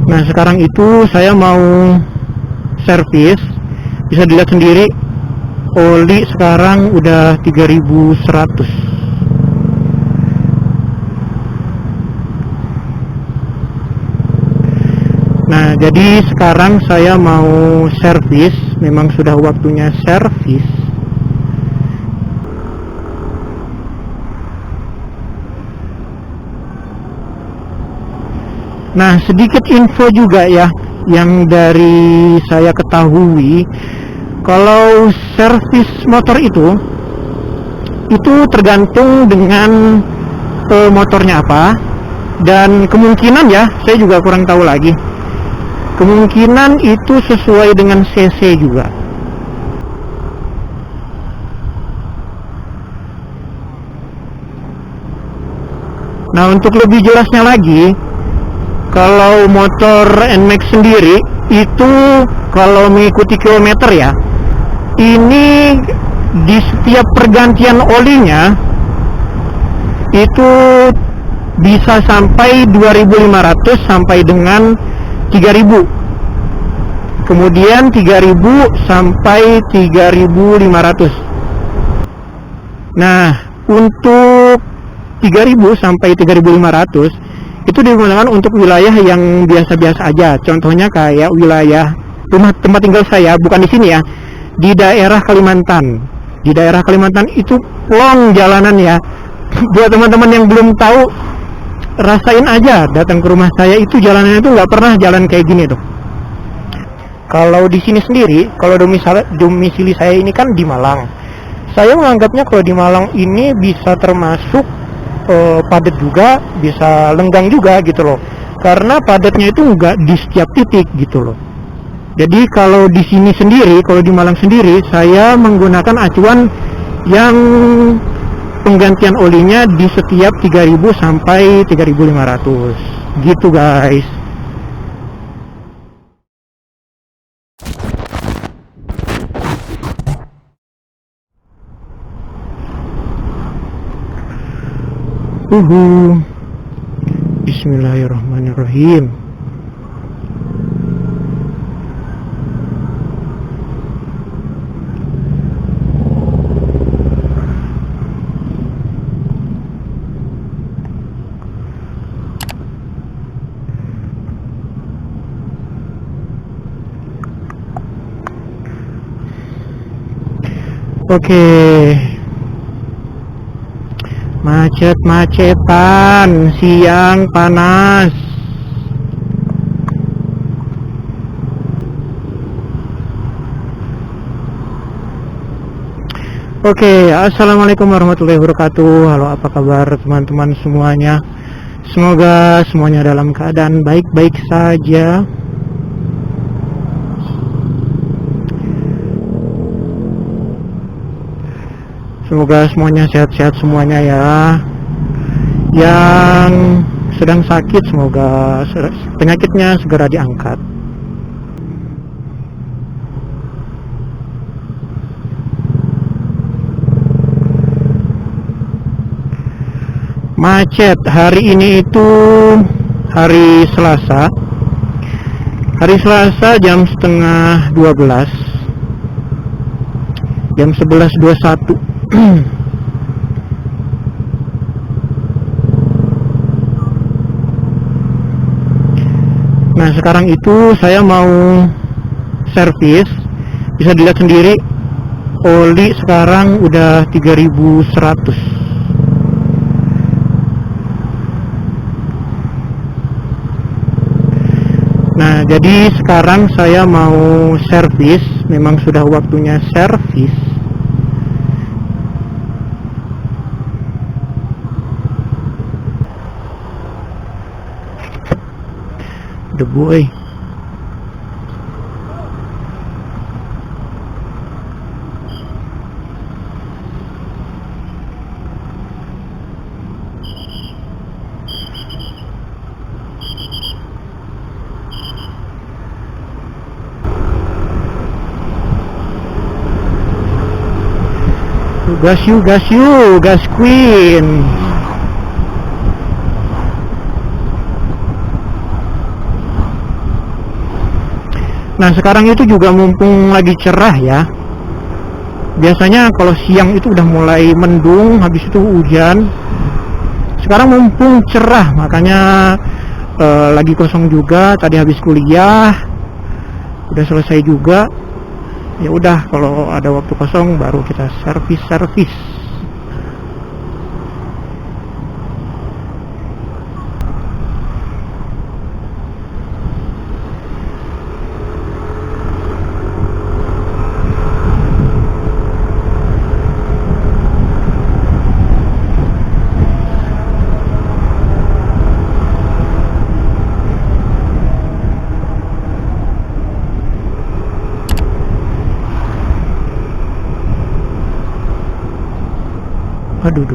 Nah sekarang itu saya mau servis. Bisa dilihat sendiri, oli sekarang udah 3100. Nah jadi sekarang saya mau servis. Memang sudah waktunya servis. Nah sedikit info juga ya, yang dari saya ketahui, kalau servis motor itu tergantung dengan motornya apa, dan kemungkinan ya, saya juga kurang tahu lagi, kemungkinan itu sesuai dengan cc juga. Nah untuk lebih jelasnya lagi, kalau motor NMAX sendiri itu kalau mengikuti kilometer ya, ini di setiap pergantian olinya itu bisa sampai 2500 sampai dengan 3000, kemudian 3000 sampai 3500. Nah untuk 3000 sampai 3500 itu digunakan untuk wilayah yang biasa-biasa aja. Contohnya kayak wilayah rumah tempat tinggal saya, bukan di sini ya, di daerah Kalimantan. Di daerah Kalimantan itu long jalanan ya. Buat teman-teman yang belum tahu, rasain aja datang ke rumah saya, itu jalanannya itu nggak pernah jalan kayak gini tuh. Kalau di sini sendiri, kalau domisili saya ini kan di Malang. Saya menganggapnya kalau di Malang ini bisa termasuk padat juga, bisa lenggang juga gitu loh, karena padatnya itu nggak di setiap titik gitu loh. Jadi kalau di sini sendiri, kalau di Malang sendiri, saya menggunakan acuan yang penggantian olinya di setiap 3000 sampai 3500 gitu guys. Bismillahirrahmanirrahim. Oke. Macet-macetan, siang panas. Oke, assalamualaikum warahmatullahi wabarakatuh. Halo, apa kabar teman-teman semuanya? Semoga semuanya dalam keadaan baik-baik saja. Semoga semuanya sehat-sehat semuanya ya. Yang sedang sakit, semoga penyakitnya segera diangkat. Macet hari ini itu hari Selasa. Hari Selasa jam setengah 12, jam 11.21. Nah sekarang itu saya mau servis. Bisa dilihat sendiri, oli sekarang udah 3100. Nah jadi sekarang saya mau servis. Memang sudah waktunya servis. The boy. Gas you, gas queen. Nah sekarang itu juga mumpung lagi cerah ya. Biasanya kalau siang itu udah mulai mendung, habis itu hujan. Sekarang mumpung cerah, makanya lagi kosong juga. Tadi habis kuliah, udah selesai juga. Ya udah, kalau ada waktu kosong baru kita servis. Aduh.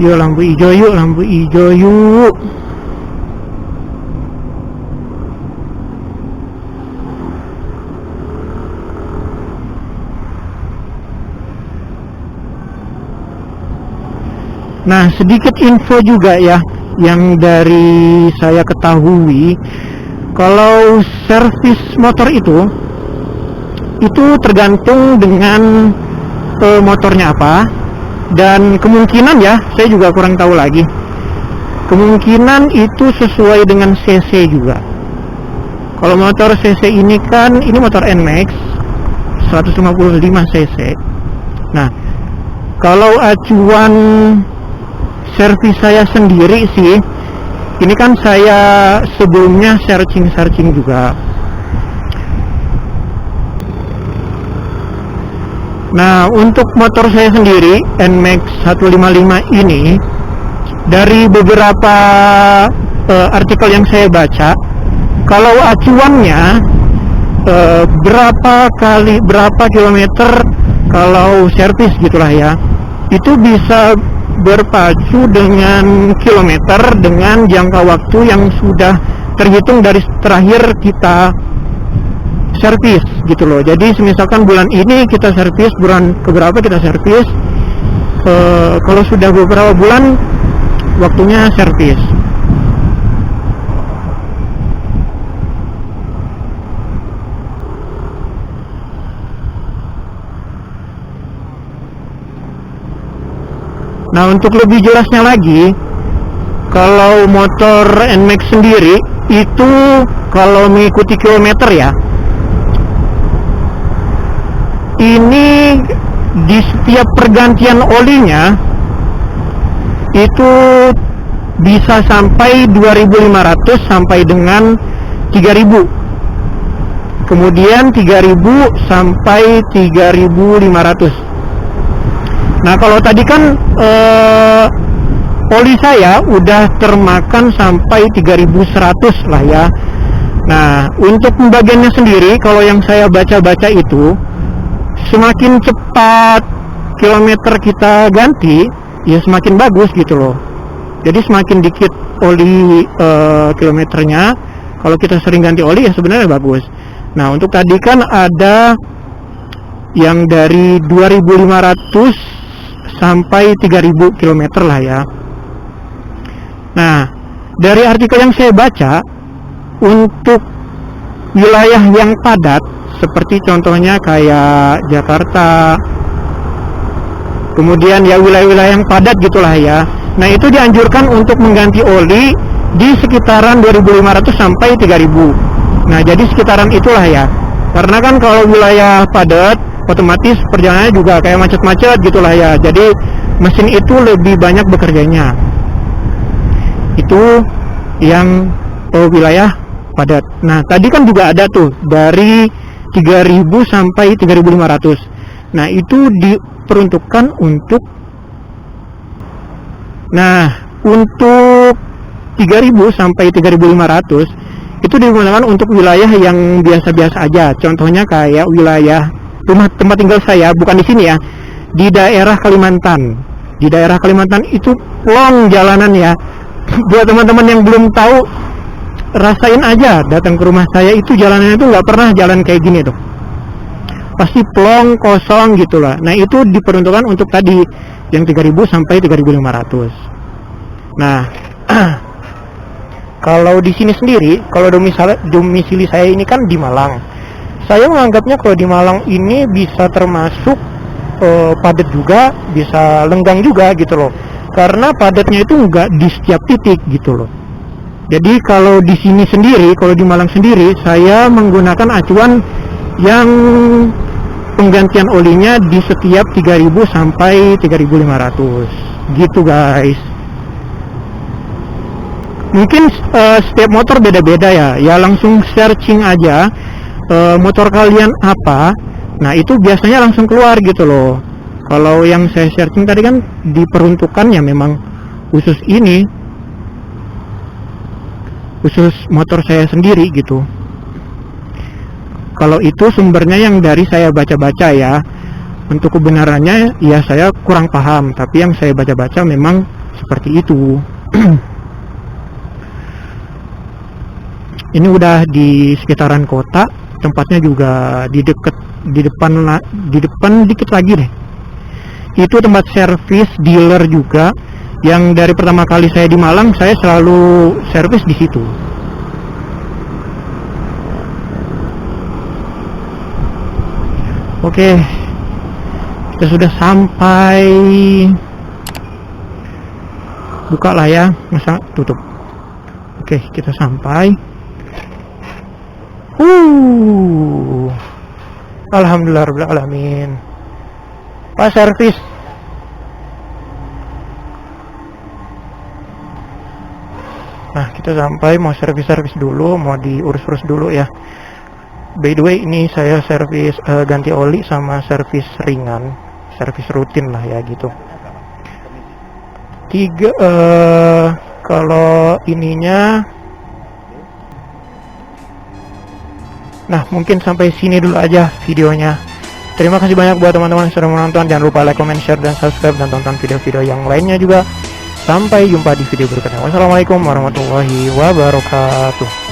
Yuk lampu hijau yuk. Nah, sedikit info juga ya, yang dari saya ketahui, kalau servis motor itu tergantung dengan motornya apa, dan kemungkinan ya, saya juga kurang tahu lagi, kemungkinan itu sesuai dengan cc juga. Kalau motor cc ini kan, ini motor NMAX 155 cc. Nah, kalau acuan servis saya sendiri sih, ini kan saya sebelumnya searching juga. Nah, untuk motor saya sendiri NMAX 155 ini, dari beberapa artikel yang saya baca, kalau acuannya berapa kilometer kalau servis gitulah ya, itu bisa berpacu dengan kilometer dengan jangka waktu yang sudah terhitung dari terakhir kita servis gitu loh. Jadi misalkan bulan ini kita servis, bulan keberapa kita servis, kalau sudah beberapa bulan waktunya servis. Nah, untuk lebih jelasnya lagi, kalau motor NMAX sendiri itu kalau mengikuti kilometer ya, ini di setiap pergantian olinya itu bisa sampai 2.500 sampai dengan 3.000, kemudian 3.000 sampai 3.500. Nah, kalau tadi kan oli saya udah termakan sampai 3.100 lah ya. Nah, untuk pembagiannya sendiri, kalau yang saya baca-baca itu, semakin cepat kilometer kita ganti, ya semakin bagus gitu loh. Jadi semakin dikit oli kilometernya, kalau kita sering ganti oli ya sebenarnya bagus. Nah, untuk tadi kan ada yang dari 2.500 sampai 3.000 km lah ya. Nah, dari artikel yang saya baca, untuk wilayah yang padat seperti contohnya kayak Jakarta, kemudian ya wilayah-wilayah yang padat gitulah ya. Nah, itu dianjurkan untuk mengganti oli di sekitaran 2.500 sampai 3.000. Nah, jadi sekitaran itulah ya. Karena kan kalau wilayah padat, otomatis perjalanannya juga kayak macet-macet gitulah ya. Jadi mesin itu lebih banyak bekerjanya. Itu yang wilayah padat. Nah, tadi kan juga ada tuh dari 3.000 sampai 3.500. Nah, itu diperuntukkan untuk untuk 3.000 sampai 3.500 itu digunakan untuk wilayah yang biasa-biasa aja. Contohnya kayak wilayah tempat tinggal saya, bukan di sini ya, di daerah Kalimantan. Di daerah Kalimantan itu plong jalanan ya. Buat teman-teman yang belum tahu, rasain aja datang ke rumah saya, itu jalanannya itu nggak pernah jalan kayak gini tuh. Pasti plong, kosong gitulah. Nah, itu diperuntukkan untuk tadi yang 3.000 sampai 3.500. Nah, Kalau di sini sendiri, kalau domisili saya ini kan di Malang. Saya menganggapnya kalau di Malang ini bisa termasuk padat juga, bisa lenggang juga gitu loh. Karena padatnya itu nggak di setiap titik gitu loh. Jadi kalau di sini sendiri, kalau di Malang sendiri, saya menggunakan acuan yang penggantian olinya di setiap 3000 sampai 3500 gitu guys. Mungkin setiap motor beda-beda ya. Ya langsung searching aja motor kalian apa. Nah itu biasanya langsung keluar gitu loh. Kalau yang saya searching tadi kan diperuntukkan ya memang khusus ini, khusus motor saya sendiri gitu. Kalau itu sumbernya yang dari saya baca-baca ya. Untuk kebenarannya ya saya kurang paham, tapi yang saya baca-baca memang seperti itu. Ini udah di sekitaran kota, tempatnya juga di depan dikit lagi deh. Itu tempat servis dealer juga, yang dari pertama kali saya di Malang saya selalu servis di situ. Oke, kita sudah sampai. Buka lah ya, masa tutup. Oke, kita sampai. Alhamdulillahirrahmanirrahim. Pak servis. Nah, kita sampai, mau servis dulu, mau diurus-urus dulu ya. By the way, ini saya servis ganti oli sama servis ringan, servis rutin lah ya gitu. Kalau ininya, nah mungkin sampai sini dulu aja videonya. Terima kasih banyak buat teman-teman yang sudah menonton. Jangan lupa like, comment, share, dan subscribe, dan tonton video-video yang lainnya juga. Sampai jumpa di video berikutnya. Wassalamualaikum warahmatullahi wabarakatuh.